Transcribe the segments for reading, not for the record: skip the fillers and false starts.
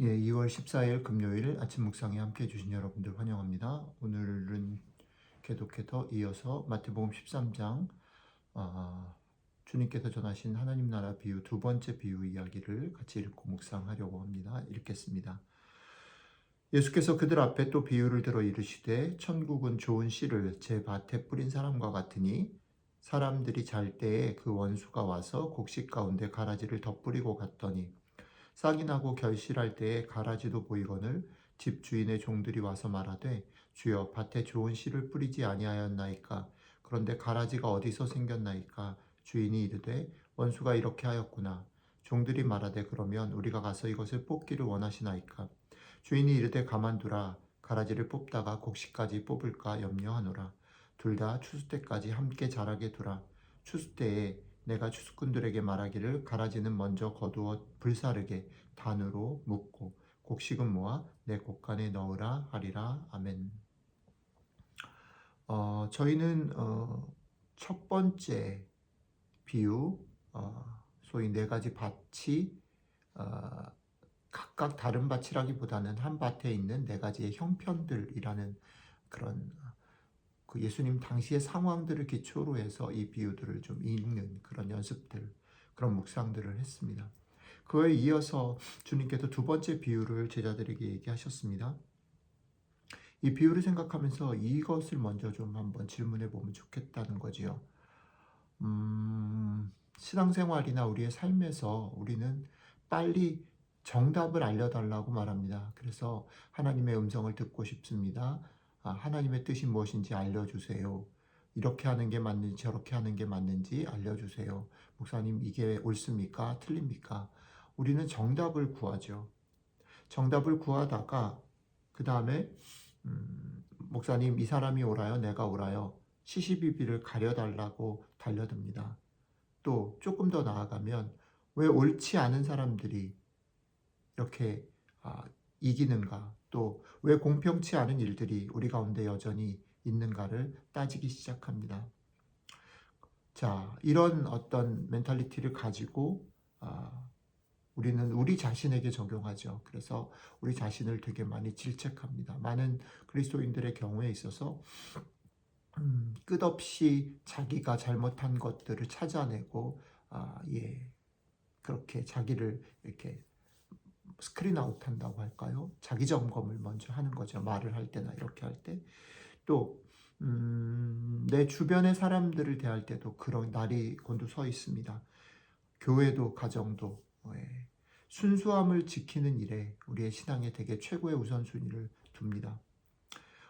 예, 2월 14일 금요일 아침 묵상에 함께 해주신 여러분들 환영합니다. 오늘은 계속해서 이어서 마태복음 13장 주님께서 전하신 하나님 나라 비유 두 번째 비유 이야기를 같이 읽고 묵상하려고 합니다. 읽겠습니다. 예수께서 그들 앞에 또 비유를 들어 이르시되 천국은 좋은 씨를 제 밭에 뿌린 사람과 같으니 사람들이 잘 때에 그 원수가 와서 곡식 가운데 가라지를 덧뿌리고 갔더니 싹이 나고 결실할 때에 가라지도 보이거늘 집 주인의 종들이 와서 말하되 주여 밭에 좋은 씨를 뿌리지 아니하였나이까 그런데 가라지가 어디서 생겼나이까 주인이 이르되 원수가 이렇게 하였구나 종들이 말하되 그러면 우리가 가서 이것을 뽑기를 원하시나이까 주인이 이르되 가만두라 가라지를 뽑다가 곡식까지 뽑을까 염려하노라 둘 다 추수 때까지 함께 자라게 두라 추수 때에 내가 추수꾼들에게 말하기를 가라지는 먼저 거두어 불사르게 단으로 묶고 곡식은 모아 내 곡간에 넣으라 하리라. 아멘. 저희는 첫 번째 비유, 소위 네 가지 밭이 각각 다른 밭이라기보다는 한 밭에 있는 네 가지의 형편들이라는 그런 그 예수님 당시의 상황들을 기초로 해서 이 비유들을 좀 읽는 그런 연습들, 그런 묵상들을 했습니다. 그에 이어서 주님께서 두 번째 비유를 제자들에게 얘기하셨습니다. 이 비유를 생각하면서 이것을 먼저 좀 한번 질문해 보면 좋겠다는 거지요. 신앙생활이나 우리의 삶에서 우리는 빨리 정답을 알려달라고 말합니다. 그래서 하나님의 음성을 듣고 싶습니다. 하나님의 뜻이 무엇인지 알려주세요. 이렇게 하는 게 맞는지 저렇게 하는 게 맞는지 알려주세요. 목사님 이게 옳습니까? 틀립니까? 우리는 정답을 구하죠. 정답을 구하다가 그 다음에 목사님 이 사람이 옳아요? 내가 옳아요? 시시비비를 가려달라고 달려듭니다. 또 조금 더 나아가면 왜 옳지 않은 사람들이 이렇게 이기는가? 또 왜 공평치 않은 일들이 우리 가운데 여전히 있는가를 따지기 시작합니다. 자, 이런 어떤 멘탈리티를 가지고 우리는 우리 자신에게 적용하죠. 그래서 우리 자신을 되게 많이 질책합니다. 많은 그리스도인들의 경우에 있어서 끝없이 자기가 잘못한 것들을 찾아내고 그렇게 자기를 이렇게 스크린 아웃 한다고 할까요? 자기 점검을 먼저 하는 거죠. 말을 할 때나 이렇게 할 때. 또 내 주변의 사람들을 대할 때도 그런 날이 곤두서 있습니다. 교회도 가정도 순수함을 지키는 일에 우리의 신앙에 되게 최고의 우선순위를 둡니다.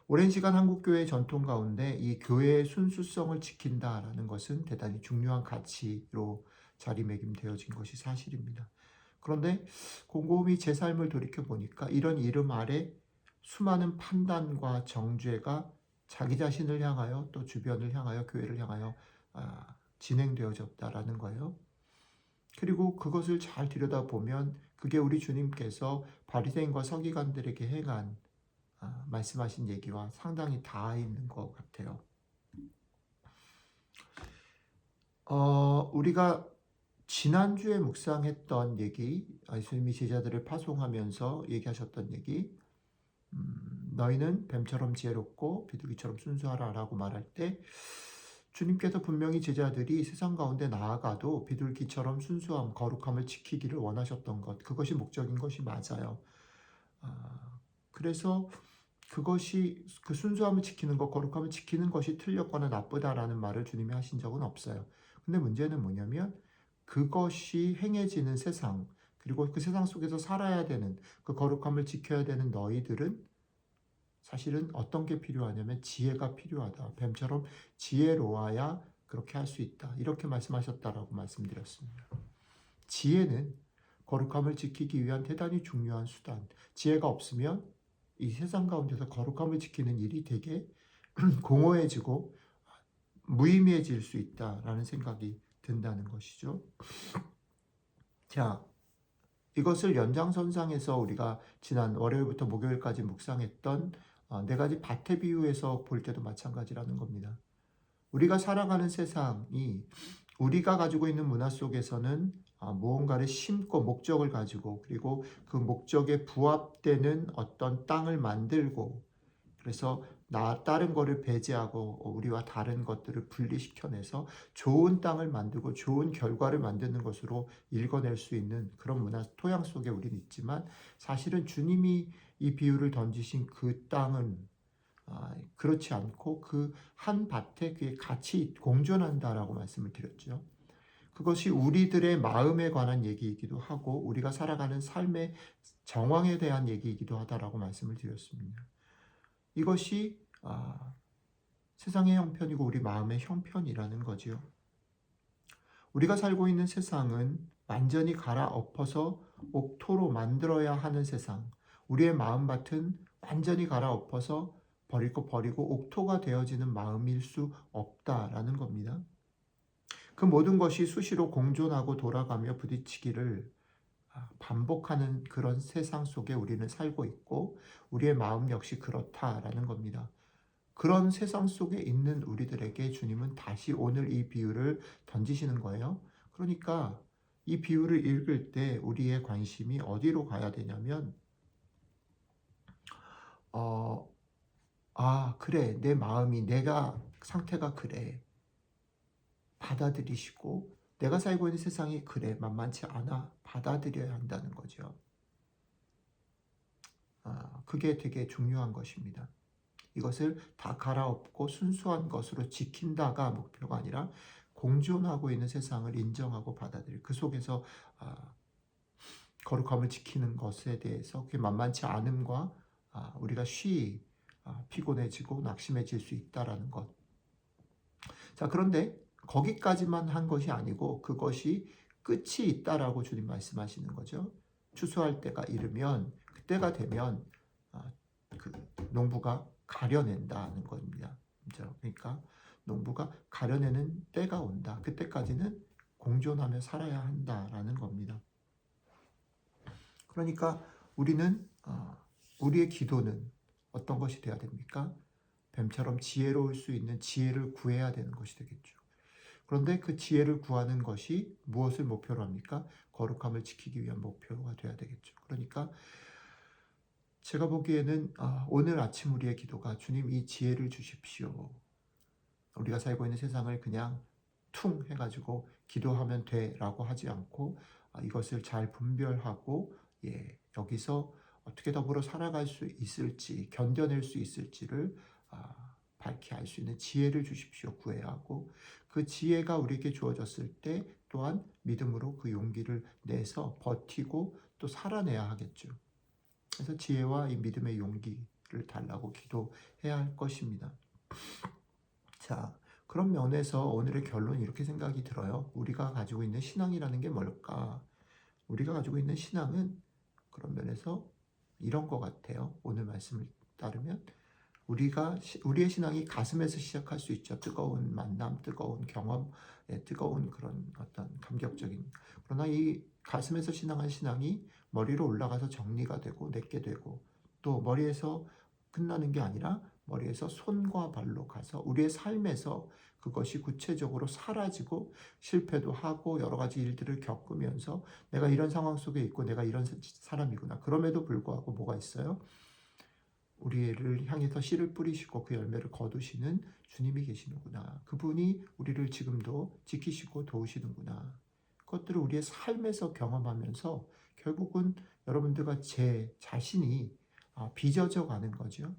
오랜 시간 한국교회의 전통 가운데 이 교회의 순수성을 지킨다라는 것은 대단히 중요한 가치로 자리매김되어진 것이 사실입니다. 그런데 곰곰이 제 삶을 돌이켜보니까 이런 이름 아래 수많은 판단과 정죄가 자기 자신을 향하여 또 주변을 향하여 교회를 향하여 진행되어졌다라는 거예요. 그리고 그것을 잘 들여다보면 그게 우리 주님께서 바리새인과 서기관들에게 행한 말씀하신 얘기와 상당히 닿아 있는 것 같아요. 우리가 지난주에 묵상했던 얘기, 예수님이 제자들을 파송하면서 얘기하셨던 얘기, 너희는 뱀처럼 지혜롭고 비둘기처럼 순수하라 라고 말할 때 주님께서 분명히 제자들이 세상 가운데 나아가도 비둘기처럼 순수함, 거룩함을 지키기를 원하셨던 것, 그것이 목적인 것이 맞아요. 그래서 그것이 그 순수함을 지키는 것, 거룩함을 지키는 것이 틀렸거나 나쁘다라는 말을 주님이 하신 적은 없어요. 근데 문제는 뭐냐면 그것이 행해지는 세상, 그리고 그 세상 속에서 살아야 되는 그 거룩함을 지켜야 되는 너희들은 사실은 어떤 게 필요하냐면 지혜가 필요하다. 뱀처럼 지혜로워야 그렇게 할 수 있다. 이렇게 말씀하셨다라고 말씀드렸습니다. 지혜는 거룩함을 지키기 위한 대단히 중요한 수단. 지혜가 없으면 이 세상 가운데서 거룩함을 지키는 일이 되게 공허해지고 무의미해질 수 있다라는 생각이 든다는 것이죠. 자, 이것을 연장선상에서 우리가 지난 월요일부터 목요일까지 묵상했던 네 가지 밭의 비유에서 볼 때도 마찬가지라는 겁니다. 우리가 살아가는 세상이 우리가 가지고 있는 문화 속에서는 무언가를 심고 목적을 가지고 그리고 그 목적에 부합되는 어떤 땅을 만들고 그래서 다른 거를 배제하고 우리와 다른 것들을 분리시켜내서 좋은 땅을 만들고 좋은 결과를 만드는 것으로 읽어낼 수 있는 그런 문화 토양 속에 우리는 있지만 사실은 주님이 이 비유를 던지신 그 땅은 그렇지 않고 그 한 밭에 그게 같이 공존한다라고 말씀을 드렸죠. 그것이 우리들의 마음에 관한 얘기이기도 하고 우리가 살아가는 삶의 정황에 대한 얘기이기도 하다라고 말씀을 드렸습니다. 이것이 세상의 형편이고 우리 마음의 형편이라는 거지요. 우리가 살고 있는 세상은 완전히 갈아엎어서 옥토로 만들어야 하는 세상, 우리의 마음밭은 완전히 갈아엎어서 버릴 거 버리고 옥토가 되어지는 마음일 수 없다라는 겁니다. 그 모든 것이 수시로 공존하고 돌아가며 부딪히기를 반복하는 그런 세상 속에 우리는 살고 있고 우리의 마음 역시 그렇다라는 겁니다. 그런 세상 속에 있는 우리들에게 주님은 다시 오늘 이 비유를 던지시는 거예요. 그러니까 이 비유를 읽을 때 우리의 관심이 어디로 가야 되냐면 그래, 내 마음이 내가 상태가 그래. 받아들이시고 내가 살고 있는 세상이 그래 만만치 않아 받아들여야 한다는 거죠. 그게 되게 중요한 것입니다. 이것을 다 갈아엎고 순수한 것으로 지킨다가 목표가 아니라 공존하고 있는 세상을 인정하고 받아들일 그 속에서 거룩함을 지키는 것에 대해서 그게 만만치 않음과 우리가 피곤해지고 낙심해질 수 있다라는 것. 자, 그런데 거기까지만 한 것이 아니고 그것이 끝이 있다라고 주님 말씀하시는 거죠. 추수할 때가 이르면 그때가 되면 그 농부가 가려낸다는 겁니다. 그러니까 농부가 가려내는 때가 온다. 그때까지는 공존하며 살아야 한다라는 겁니다. 그러니까 우리는 우리의 기도는 어떤 것이 되어야 됩니까? 뱀처럼 지혜로울 수 있는 지혜를 구해야 되는 것이 되겠죠. 그런데 그 지혜를 구하는 것이 무엇을 목표로 합니까? 거룩함을 지키기 위한 목표가 되어야 되겠죠. 그러니까 제가 보기에는 오늘 아침 우리의 기도가 주님 이 지혜를 주십시오. 우리가 살고 있는 세상을 그냥 퉁 해가지고 기도하면 돼라고 하지 않고 이것을 잘 분별하고 여기서 어떻게 더불어 살아갈 수 있을지 견뎌낼 수 있을지를 밝히 알 수 있는 지혜를 주십시오 구해야 하고 그 지혜가 우리에게 주어졌을 때 또한 믿음으로 그 용기를 내서 버티고 또 살아내야 하겠죠. 그래서 지혜와 이 믿음의 용기를 달라고 기도해야 할 것입니다. 자, 그런 면에서 오늘의 결론이 이렇게 생각이 들어요. 우리가 가지고 있는 신앙이라는 게 뭘까? 우리가 가지고 있는 신앙은 그런 면에서 이런 것 같아요. 오늘 말씀을 따르면 우리의 신앙이 가슴에서 시작할 수 있죠. 뜨거운 만남, 뜨거운 경험, 뜨거운 그런 어떤 감격적인. 그러나 이 가슴에서 신앙한 신앙이 머리로 올라가서 정리가 되고 내게 되고 또 머리에서 끝나는 게 아니라 머리에서 손과 발로 가서 우리의 삶에서 그것이 구체적으로 사라지고 실패도 하고 여러 가지 일들을 겪으면서 내가 이런 상황 속에 있고 내가 이런 사람이구나. 그럼에도 불구하고 뭐가 있어요? 우리를 향해서 씨를 뿌리시고 그 열매를 거두시는 주님이 계시는구나. 그분이 우리를 지금도 지키시고 도우시는구나. 그것들을 우리의 삶에서 경험하면서 결국은 여러분들과 제 자신이 빚어져 가는 거죠.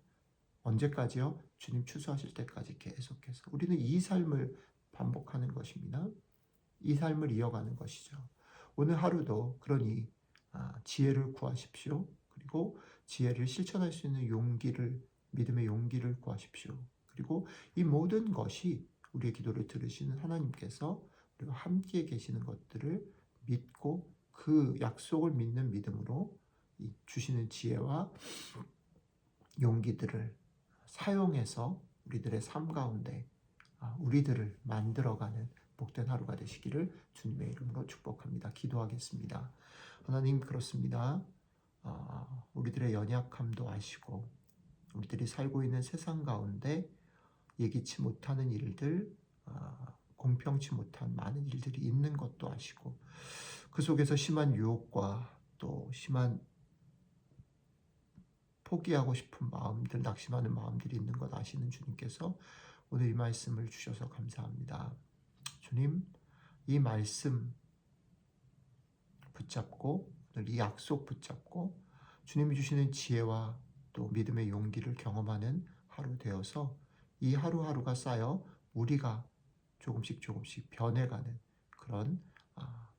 언제까지요? 주님 추수하실 때까지 계속해서. 우리는 이 삶을 반복하는 것입니다. 이 삶을 이어가는 것이죠. 오늘 하루도 그러니 지혜를 구하십시오. 그리고 지혜를 실천할 수 있는 믿음의 용기를 구하십시오. 그리고 이 모든 것이 우리의 기도를 들으시는 하나님께서 우리와 함께 계시는 것들을 믿고 그 약속을 믿는 믿음으로 주시는 지혜와 용기들을 사용해서 우리들의 삶 가운데 우리들을 만들어가는 복된 하루가 되시기를 주님의 이름으로 축복합니다. 기도하겠습니다. 하나님 그렇습니다. 우리들의 연약함도 아시고 우리들이 살고 있는 세상 가운데 예기치 못하는 일들 공평치 못한 많은 일들이 있는 것도 아시고 그 속에서 심한 유혹과 또 심한 포기하고 싶은 마음들, 낙심하는 마음들이 있는 것 아시는 주님께서 오늘 이 말씀을 주셔서 감사합니다. 주님, 이 말씀 붙잡고 오늘 이 약속 붙잡고 주님이 주시는 지혜와 또 믿음의 용기를 경험하는 하루 되어서 이 하루하루가 쌓여 우리가 조금씩 변해가는 그런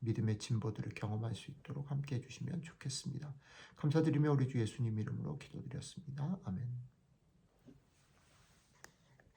믿음의 진보들을 경험할 수 있도록 함께 해주시면 좋겠습니다. 감사드리며 우리 주 예수님 이름으로 기도드렸습니다. 아멘.